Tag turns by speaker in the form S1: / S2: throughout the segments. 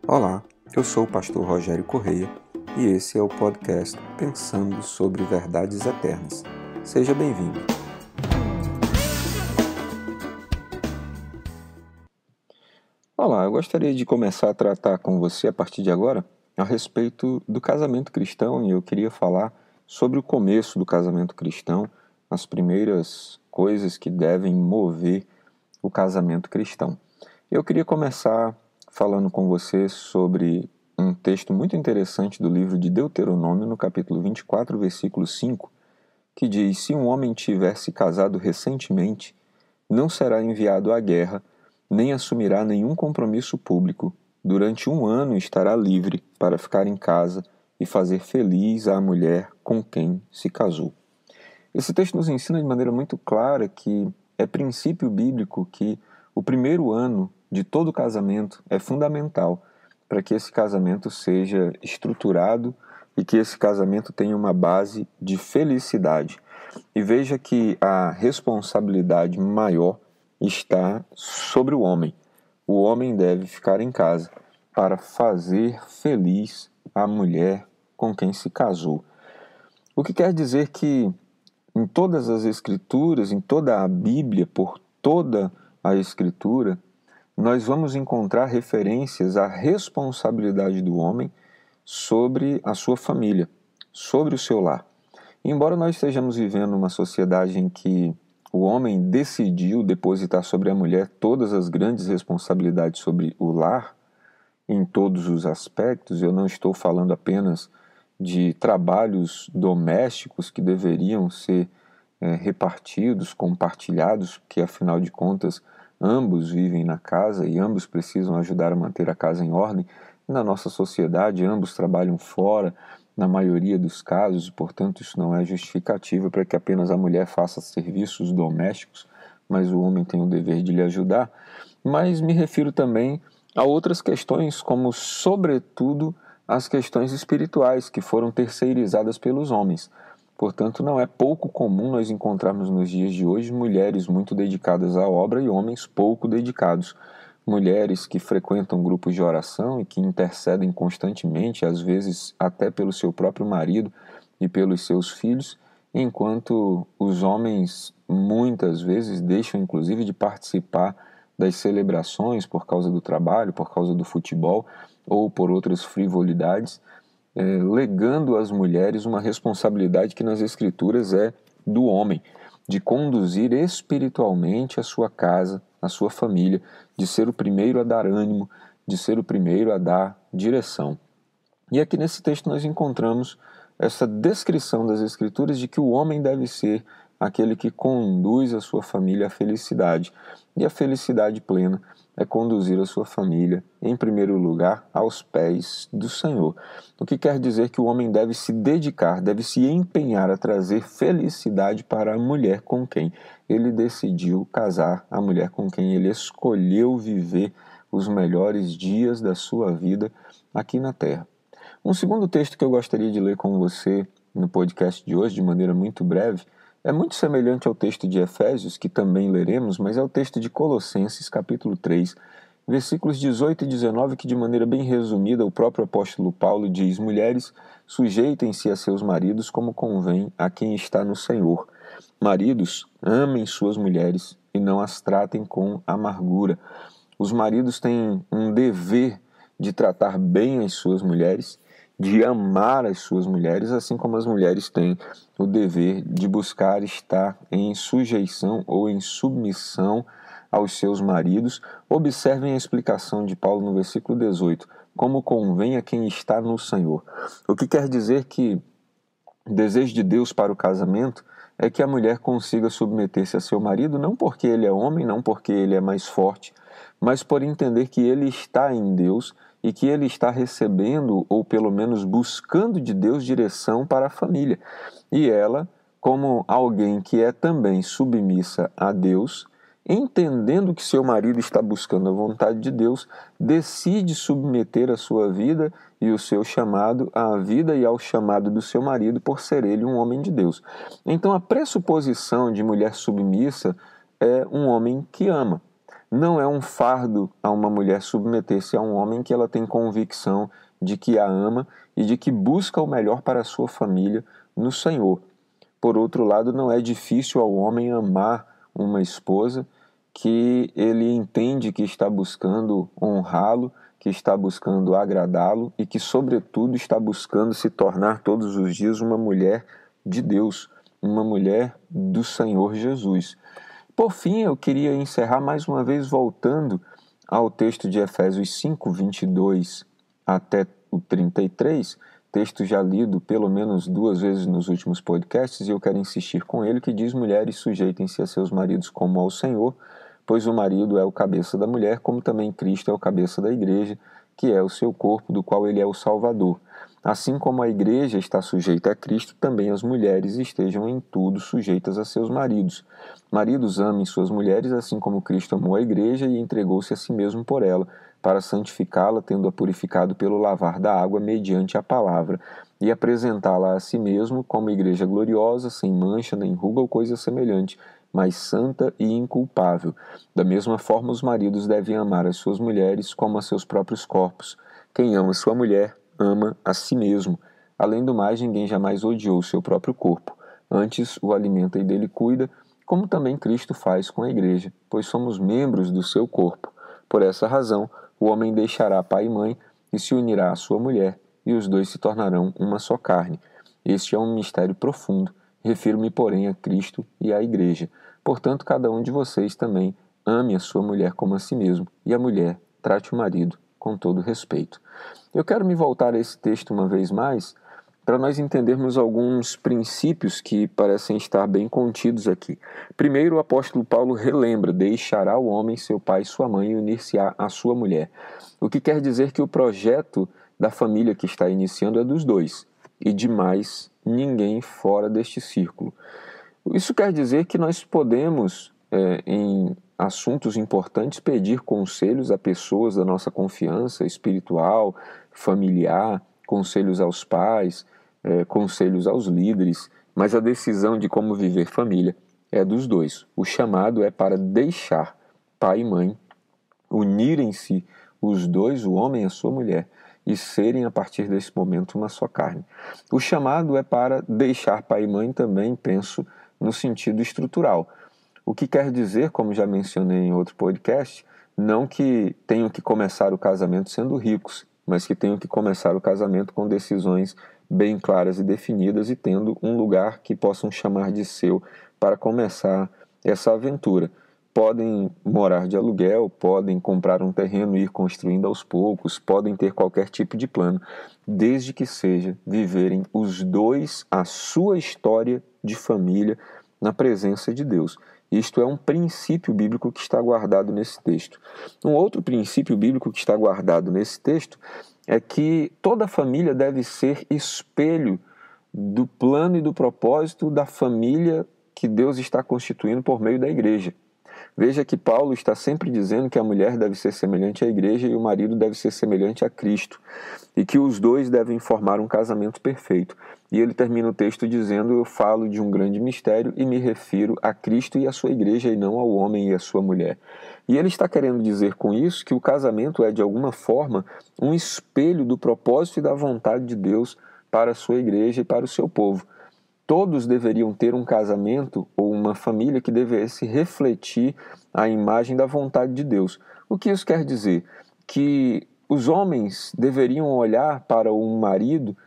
S1: Olá, eu sou o pastor Rogério Correia e esse é o podcast Pensando sobre Verdades Eternas. Seja bem-vindo. Olá, eu gostaria de começar a tratar com você a partir de agora a respeito do casamento cristão e eu queria falar sobre o começo do casamento cristão, as primeiras coisas que devem mover o casamento cristão. Eu queria começar falando com você sobre um texto muito interessante do livro de Deuteronômio, no capítulo 24, versículo 5, que diz: se um homem tiver se casado recentemente, não será enviado à guerra, nem assumirá nenhum compromisso público. Durante 1 ano estará livre para ficar em casa e fazer feliz a mulher com quem se casou. Esse texto nos ensina de maneira muito clara que é princípio bíblico que o primeiro ano de todo casamento é fundamental para que esse casamento seja estruturado e que esse casamento tenha uma base de felicidade. E veja que a responsabilidade maior está sobre o homem. O homem deve ficar em casa para fazer feliz a mulher com quem se casou. O que quer dizer que em todas as Escrituras, em toda a Bíblia, por toda a Escritura, nós vamos encontrar referências à responsabilidade do homem sobre a sua família, sobre o seu lar. Embora nós estejamos vivendo uma sociedade em que o homem decidiu depositar sobre a mulher todas as grandes responsabilidades sobre o lar, em todos os aspectos, eu não estou falando apenas de trabalhos domésticos que deveriam ser repartidos, compartilhados, porque afinal de contas ambos vivem na casa e ambos precisam ajudar a manter a casa em ordem. Na nossa sociedade, ambos trabalham fora, na maioria dos casos, e portanto isso não é justificativa para que apenas a mulher faça serviços domésticos, mas o homem tem o dever de lhe ajudar. Mas me refiro também a outras questões, como sobretudo as questões espirituais, que foram terceirizadas pelos homens. Portanto, não é pouco comum nós encontrarmos nos dias de hoje mulheres muito dedicadas à obra e homens pouco dedicados. Mulheres que frequentam grupos de oração e que intercedem constantemente, às vezes até pelo seu próprio marido e pelos seus filhos, enquanto os homens muitas vezes deixam inclusive de participar das celebrações por causa do trabalho, por causa do futebol ou por outras frivolidades, legando às mulheres uma responsabilidade que nas Escrituras é do homem, de conduzir espiritualmente a sua casa, a sua família, de ser o primeiro a dar ânimo, de ser o primeiro a dar direção. E aqui nesse texto nós encontramos essa descrição das Escrituras de que o homem deve ser aquele que conduz a sua família à felicidade. E a felicidade plena é conduzir a sua família, em primeiro lugar, aos pés do Senhor. O que quer dizer que o homem deve se dedicar, deve se empenhar a trazer felicidade para a mulher com quem ele decidiu casar, a mulher com quem ele escolheu viver os melhores dias da sua vida aqui na Terra. Um segundo texto que eu gostaria de ler com você no podcast de hoje, de maneira muito breve, é muito semelhante ao texto de Efésios, que também leremos, mas é o texto de Colossenses, capítulo 3, versículos 18 e 19, que de maneira bem resumida o próprio apóstolo Paulo diz: mulheres, sujeitem-se a seus maridos como convém a quem está no Senhor. Maridos, amem suas mulheres e não as tratem com amargura. Os maridos têm um dever de tratar bem as suas mulheres, de amar as suas mulheres, assim como as mulheres têm o dever de buscar estar em sujeição ou em submissão aos seus maridos. Observem a explicação de Paulo no versículo 18, como convém a quem está no Senhor. O que quer dizer que o desejo de Deus para o casamento é que a mulher consiga submeter-se a seu marido, não porque ele é homem, não porque ele é mais forte, mas por entender que ele está em Deus e que ele está recebendo, ou pelo menos buscando de Deus, direção para a família. E ela, como alguém que é também submissa a Deus, entendendo que seu marido está buscando a vontade de Deus, decide submeter a sua vida e o seu chamado à vida e ao chamado do seu marido, por ser ele um homem de Deus. Então a pressuposição de mulher submissa é um homem que ama. Não é um fardo a uma mulher submeter-se a um homem que ela tem convicção de que a ama e de que busca o melhor para a sua família no Senhor. Por outro lado, não é difícil ao homem amar uma esposa que ele entende que está buscando honrá-lo, que está buscando agradá-lo e que, sobretudo, está buscando se tornar todos os dias uma mulher de Deus, uma mulher do Senhor Jesus. Por fim, eu queria encerrar mais uma vez voltando ao texto de Efésios 5, 22 até o 33, texto já lido pelo menos 2 vezes nos últimos podcasts, e eu quero insistir com ele, que diz: mulheres, sujeitem-se a seus maridos como ao Senhor, pois o marido é o cabeça da mulher, como também Cristo é o cabeça da igreja, que é o seu corpo, do qual ele é o Salvador. Assim como a igreja está sujeita a Cristo, também as mulheres estejam em tudo sujeitas a seus maridos. Maridos, amem suas mulheres, assim como Cristo amou a igreja e entregou-se a si mesmo por ela, para santificá-la, tendo-a purificado pelo lavar da água mediante a palavra, e apresentá-la a si mesmo como igreja gloriosa, sem mancha, nem ruga ou coisa semelhante, mas santa e inculpável. Da mesma forma, os maridos devem amar as suas mulheres como a seus próprios corpos. Quem ama sua mulher, ama a si mesmo. Além do mais, ninguém jamais odiou o seu próprio corpo. Antes o alimenta e dele cuida, como também Cristo faz com a igreja, pois somos membros do seu corpo. Por essa razão, o homem deixará pai e mãe e se unirá à sua mulher, e os dois se tornarão uma só carne. Este é um mistério profundo. Refiro-me, porém, a Cristo e à igreja. Portanto, cada um de vocês também ame a sua mulher como a si mesmo, e a mulher trate o marido com todo respeito. Eu quero me voltar a esse texto uma vez mais, para nós entendermos alguns princípios que parecem estar bem contidos aqui. Primeiro, o apóstolo Paulo relembra: deixará o homem seu pai e sua mãe e unir-se-á à sua mulher. O que quer dizer que o projeto da família que está iniciando é dos dois, e de mais ninguém fora deste círculo. Isso quer dizer que nós podemos, em assuntos importantes, pedir conselhos a pessoas da nossa confiança espiritual, familiar, conselhos aos pais, conselhos aos líderes, mas a decisão de como viver família é dos dois. O chamado é para deixar pai e mãe, unirem-se os dois, o homem e a sua mulher, e serem a partir desse momento uma só carne. O chamado é para deixar pai e mãe também, penso, no sentido estrutural. O que quer dizer, como já mencionei em outro podcast, não que tenham que começar o casamento sendo ricos, mas que tenham que começar o casamento com decisões bem claras e definidas e tendo um lugar que possam chamar de seu para começar essa aventura. Podem morar de aluguel, podem comprar um terreno e ir construindo aos poucos, podem ter qualquer tipo de plano, desde que seja viverem os dois a sua história de família na presença de Deus. Isto é um princípio bíblico que está guardado nesse texto. Um outro princípio bíblico que está guardado nesse texto é que toda família deve ser espelho do plano e do propósito da família que Deus está constituindo por meio da igreja. Veja que Paulo está sempre dizendo que a mulher deve ser semelhante à igreja e o marido deve ser semelhante a Cristo, e que os dois devem formar um casamento perfeito. E ele termina o texto dizendo: eu falo de um grande mistério e me refiro a Cristo e a sua igreja e não ao homem e a sua mulher. E ele está querendo dizer com isso que o casamento é, de alguma forma, um espelho do propósito e da vontade de Deus para a sua igreja e para o seu povo. Todos deveriam ter um casamento ou uma família que devesse refletir a imagem da vontade de Deus. O que isso quer dizer? Que os homens deveriam olhar para um marido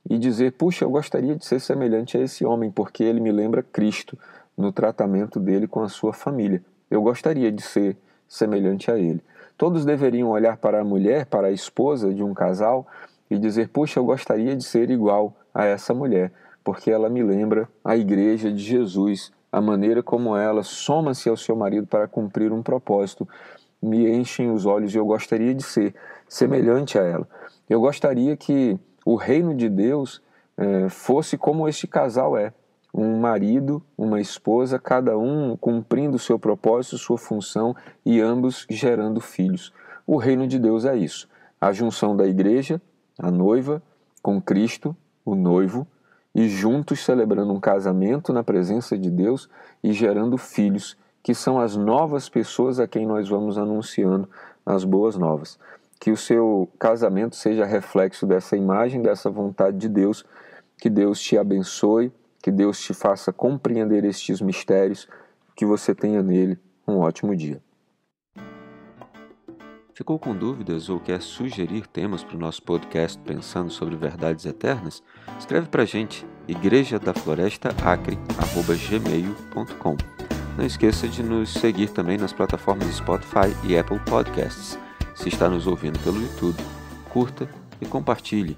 S1: e dizer: puxa, eu gostaria de ser semelhante a esse homem, porque ele me lembra Cristo no tratamento dele com a sua família. Eu gostaria de ser semelhante a ele. Todos deveriam olhar para a mulher, para a esposa de um casal e dizer: puxa, eu gostaria de ser igual a essa mulher, porque ela me lembra a igreja de Jesus, a maneira como ela soma-se ao seu marido para cumprir um propósito, me enchem os olhos e eu gostaria de ser semelhante a ela. Eu gostaria que o reino de Deus fosse como este casal é, um marido, uma esposa, cada um cumprindo o seu propósito, sua função e ambos gerando filhos. O reino de Deus é isso, a junção da igreja, a noiva, com Cristo, o noivo, e juntos celebrando um casamento na presença de Deus e gerando filhos que são as novas pessoas a quem nós vamos anunciando as boas novas. Que o seu casamento seja reflexo dessa imagem, dessa vontade de Deus, que Deus te abençoe, que Deus te faça compreender estes mistérios, que você tenha nele um ótimo dia. Ficou com dúvidas ou quer sugerir temas para o nosso podcast Pensando sobre Verdades Eternas? Escreve para a gente, igrejadaflorestaacre@gmail.com. Não esqueça de nos seguir também nas plataformas Spotify e Apple Podcasts. Se está nos ouvindo pelo YouTube, curta e compartilhe.